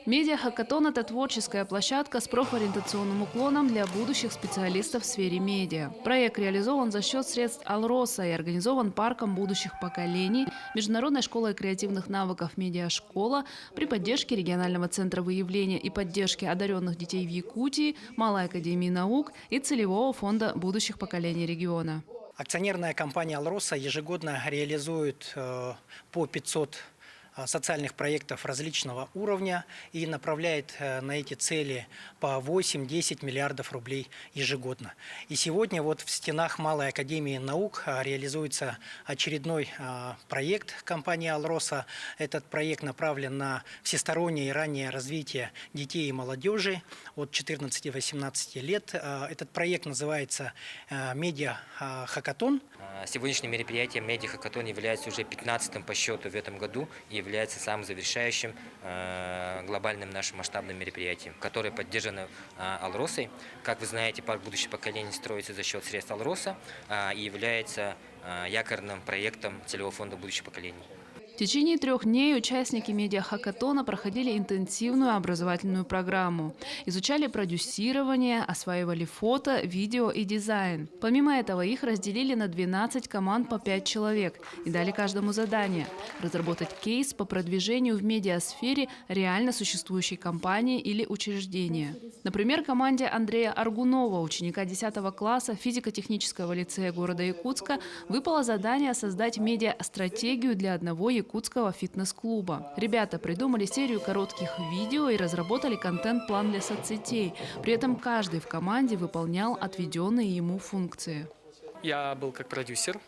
Медиа-хакатон – это творческая площадка с профориентационным уклоном для будущих специалистов в сфере медиа. Проект реализован за счет средств Алроса и организован парком будущих поколений, Международной школой креативных навыков «Медиашкола» при поддержке регионального центра выявления и поддержки одаренных детей в Якутии, Малой академии наук и целевого фонда будущих поколений региона. Акционерная компания «Алроса» ежегодно реализует по 500 социальных проектов различного уровня и направляет на эти цели по 8-10 миллиардов рублей ежегодно. И сегодня вот в стенах Малой академии наук реализуется очередной проект компании «Алроса». Этот проект направлен на всестороннее и раннее развитие детей и молодежи от 14-18 лет. Этот проект называется «Медиа-хакатон». Сегодняшнее мероприятие «Медиа-хакатон» является уже 15-м по счету в этом году и является самым завершающим глобальным нашим масштабным мероприятием, которое поддержано Алросой. Как вы знаете, парк будущих поколений строится за счет средств Алроса и является якорным проектом целевого фонда будущих поколений. В течение 3 дней участники медиа-хакатона проходили интенсивную образовательную программу. Изучали продюсирование, осваивали фото, видео и дизайн. Помимо этого, их разделили на 12 команд по 5 человек и дали каждому задание – разработать кейс по продвижению в медиасфере реально существующей компании или учреждения. Например, команде Андрея Аргунова, ученика 10 класса физико-технического лицея города Якутска, выпало задание создать медиа-стратегию для одного якутского фитнес-клуба. Ребята придумали серию коротких видео и разработали контент-план для соцсетей. При этом каждый в команде выполнял отведенные ему функции. Я был как продюсер.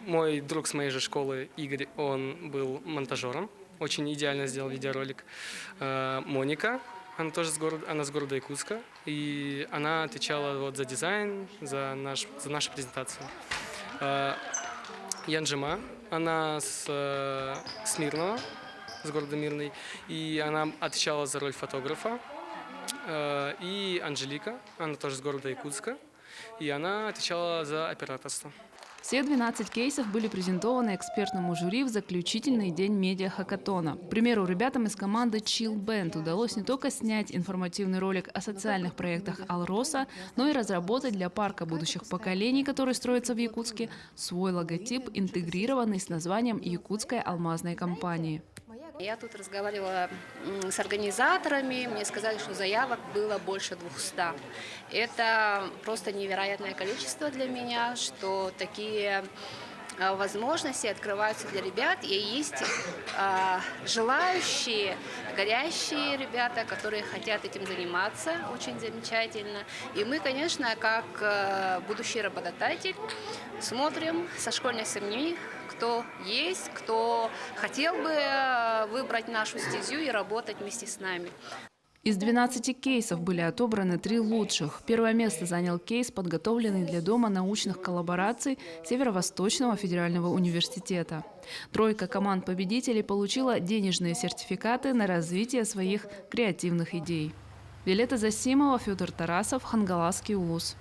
Мой друг с моей же школы, Игорь, он был монтажером. Очень идеально сделал видеоролик. Моника, она тоже с города Якутска. И она отвечала вот за дизайн, за нашу презентацию. Янджима, она с Мирного, с города Мирный, и она отвечала за роль фотографа. И Анжелика, она тоже с города Якутска, и она отвечала за операторство. Все 12 кейсов были презентованы экспертному жюри в заключительный день медиа-хакатона. К примеру, ребятам из команды Chill Band удалось не только снять информативный ролик о социальных проектах Алроса, но и разработать для парка будущих поколений, который строится в Якутске, свой логотип, интегрированный с названием Якутской алмазной компании. Я тут разговаривала с организаторами, мне сказали, что заявок было больше 200. Это просто невероятное количество для меня, что такие возможности открываются для ребят, и есть желающие, горящие ребята, которые хотят этим заниматься, очень замечательно. И мы, конечно, как будущий работодатель, смотрим со школьной семьи, кто есть, кто хотел бы выбрать нашу стезю и работать вместе с нами. Из 12 кейсов были отобраны 3 лучших. Первое место занял кейс, подготовленный для Дома научных коллабораций Северо-Восточного федерального университета. 3 команд победителей получила денежные сертификаты на развитие своих креативных идей. Виолетта Засимова, Федор Тарасов, Хангаласский улус.